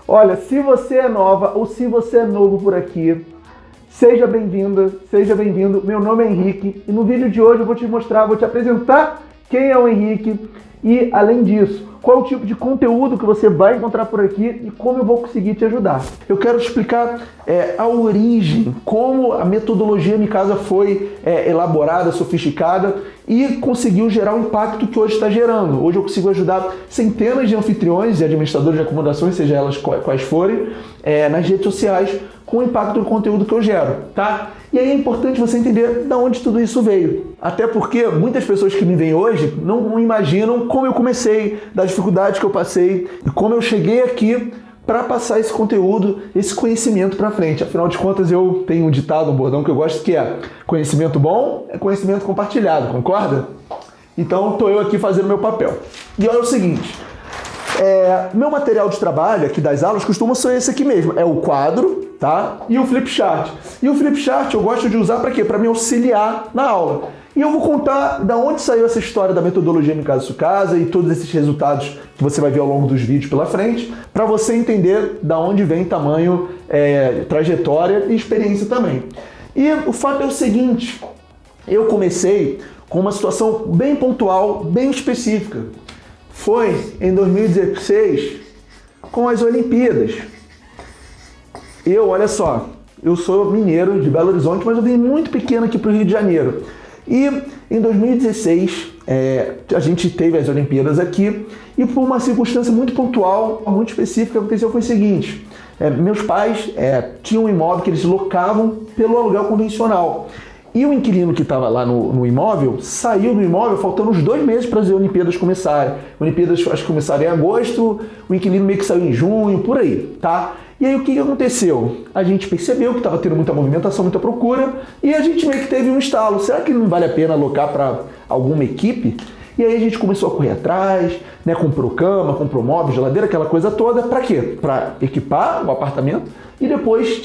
Olha, se você é nova ou se você é novo por aqui, seja bem-vinda, seja bem-vindo. Meu nome é Henrique e no vídeo de hoje eu vou te mostrar, vou te apresentar quem é o Henrique e, além disso, qual o tipo de conteúdo que você vai encontrar por aqui e como eu vou conseguir te ajudar. Eu quero te explicar a origem, como a metodologia Mikasa foi elaborada, sofisticada e conseguiu gerar o impacto que hoje está gerando. Hoje eu consigo ajudar centenas de anfitriões e administradores de acomodações, seja elas quais forem, nas redes sociais, com o impacto do conteúdo que eu gero, tá? E aí é importante você entender de onde tudo isso veio. Até porque muitas pessoas que me veem hoje não imaginam como eu comecei, das dificuldades que eu passei e como eu cheguei aqui para passar esse conteúdo, esse conhecimento para frente. Afinal de contas, eu tenho um ditado, um bordão que eu gosto, que é: conhecimento bom é conhecimento compartilhado, concorda? Então, estou eu aqui fazendo meu papel. E olha o seguinte, meu material de trabalho aqui das aulas costuma ser esse aqui mesmo, é o quadro, tá? E o flipchart. E o flipchart eu gosto de usar para quê? Para me auxiliar na aula. E eu vou contar da onde saiu essa história da metodologia Mikasa Tsukasa e todos esses resultados que você vai ver ao longo dos vídeos pela frente, para você entender da onde vem tamanho, trajetória e experiência também. E o fato é o seguinte, eu comecei com uma situação bem pontual, bem específica. Foi em 2016, com as Olimpíadas. Olha só, eu sou mineiro de Belo Horizonte, mas eu vim muito pequeno aqui para o Rio de Janeiro. E em 2016, a gente teve as Olimpíadas aqui e por uma circunstância muito pontual, muito específica, aconteceu foi o seguinte, meus pais tinham um imóvel que eles locavam pelo aluguel convencional. E o inquilino que estava lá no imóvel saiu do imóvel faltando uns 2 meses para as Olimpíadas começarem. Olimpíadas acho que começaram em agosto, o inquilino meio que saiu em junho, por aí, tá? E aí o que aconteceu? A gente percebeu que estava tendo muita movimentação, muita procura, e a gente meio que teve um estalo. Será que não vale a pena alocar para alguma equipe? E aí a gente começou a correr atrás, né? Comprou cama, comprou móvel, geladeira, aquela coisa toda. Para quê? Para equipar o apartamento e depois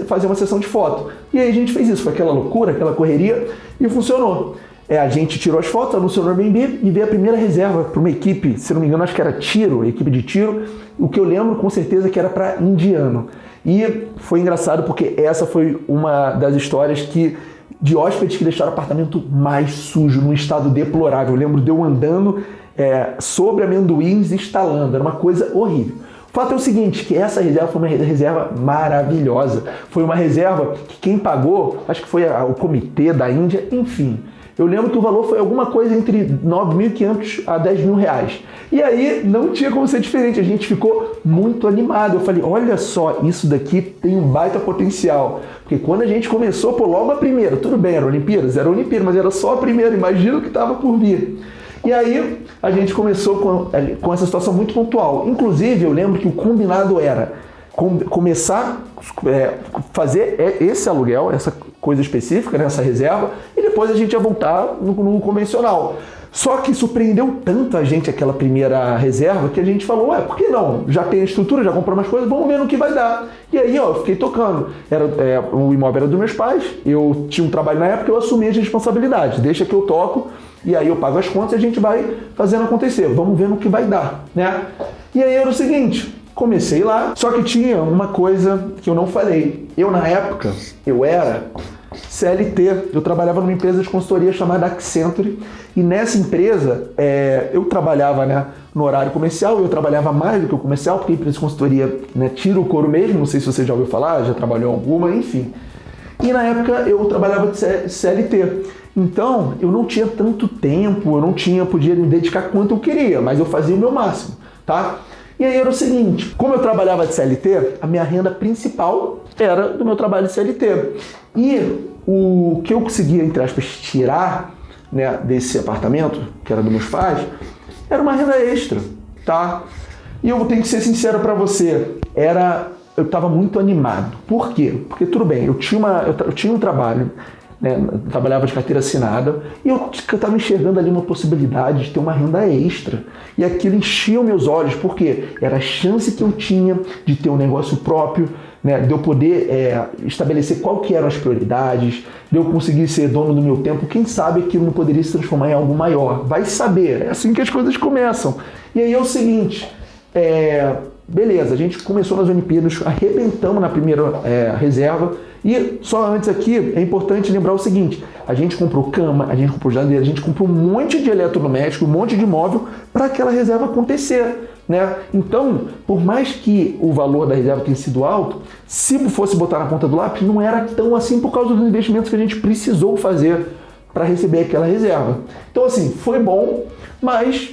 fazer uma sessão de foto. E aí a gente fez isso, foi aquela loucura, aquela correria, e funcionou. A gente tirou as fotos, anunciou no Airbnb e veio a primeira reserva para uma equipe, se não me engano, acho que era tiro, equipe de tiro. O que eu lembro com certeza que era para indiano. E foi engraçado porque essa foi uma das histórias de hóspedes que deixaram o apartamento mais sujo, num estado deplorável. Eu lembro de eu andando sobre amendoins instalando, era uma coisa horrível. O fato é o seguinte, que essa reserva foi uma reserva maravilhosa. Foi uma reserva que quem pagou, acho que foi o comitê da Índia, enfim. Eu lembro que o valor foi alguma coisa entre 9.500 a 10 mil reais. E aí não tinha como ser diferente, a gente ficou muito animado. Eu falei, olha só, isso daqui tem um baita potencial. Porque quando a gente começou, logo a primeira, tudo bem, era Olimpíadas, mas era só a primeira, imagina o que estava por vir. E aí a gente começou com essa situação muito pontual. Inclusive, eu lembro que o combinado era começar a fazer esse aluguel, essa coisa específica, né, essa reserva, e depois a gente ia voltar no convencional. Só que surpreendeu tanto a gente aquela primeira reserva que a gente falou, por que não? Já tem a estrutura, já comprou umas coisas, vamos ver no que vai dar. E aí, eu fiquei tocando. O imóvel era dos meus pais, eu tinha um trabalho na época, eu assumi as responsabilidades. Deixa que eu toco, e aí eu pago as contas e a gente vai fazendo acontecer. Vamos ver no que vai dar, né? E aí era o seguinte, comecei lá, só que tinha uma coisa que eu não falei. Eu, na época, eu era CLT, eu trabalhava numa empresa de consultoria chamada Accenture, e nessa empresa eu trabalhava, né, no horário comercial, eu trabalhava mais do que o comercial, porque a empresa de consultoria, né, tira o couro mesmo, não sei se você já ouviu falar, já trabalhou alguma, enfim. E na época eu trabalhava de CLT, então eu não tinha tanto tempo, podia me dedicar quanto eu queria, mas eu fazia o meu máximo, tá? E aí era o seguinte, como eu trabalhava de CLT, a minha renda principal era do meu trabalho de CLT. E o que eu conseguia, entre aspas, tirar, né, desse apartamento, que era dos meus pais, era uma renda extra, tá? E eu tenho que ser sincero para você, eu estava muito animado. Por quê? Porque tudo bem, eu tinha um trabalho, né, eu trabalhava de carteira assinada, e eu estava enxergando ali uma possibilidade de ter uma renda extra. E aquilo enchia os meus olhos, porque era a chance que eu tinha de ter um negócio próprio, né, de eu poder estabelecer qual que eram as prioridades, de eu conseguir ser dono do meu tempo. Quem sabe aquilo não poderia se transformar em algo maior. Vai saber, é assim que as coisas começam. E aí é o seguinte, beleza, a gente começou nas Olimpíadas, arrebentamos na primeira reserva. E só antes aqui, é importante lembrar o seguinte, a gente comprou cama, a gente comprou geladeira, a gente comprou um monte de eletrodoméstico, um monte de móvel para aquela reserva acontecer, né? Então, por mais que o valor da reserva tenha sido alto, se fosse botar na ponta do lápis, não era tão assim por causa dos investimentos que a gente precisou fazer para receber aquela reserva. Então, assim, foi bom, mas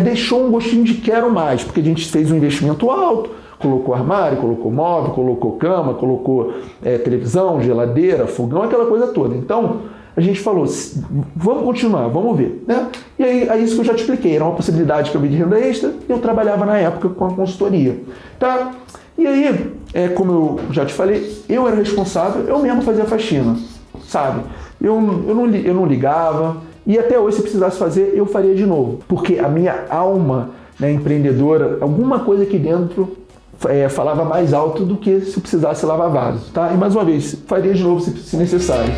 deixou um gostinho de quero mais, porque a gente fez um investimento alto, colocou armário, colocou móvel, colocou cama, colocou televisão, geladeira, fogão, aquela coisa toda. Então, a gente falou, vamos continuar, vamos ver, né? E aí, é isso que eu já te expliquei, era uma possibilidade que eu vi de renda extra e eu trabalhava na época com a consultoria, tá? E aí, como eu já te falei, eu era responsável, eu mesmo fazia faxina, sabe? Eu não ligava e até hoje, se precisasse fazer, eu faria de novo, porque a minha alma, né, empreendedora, alguma coisa aqui dentro falava mais alto do que se eu precisasse lavar vaso, tá? E mais uma vez, faria de novo se necessário.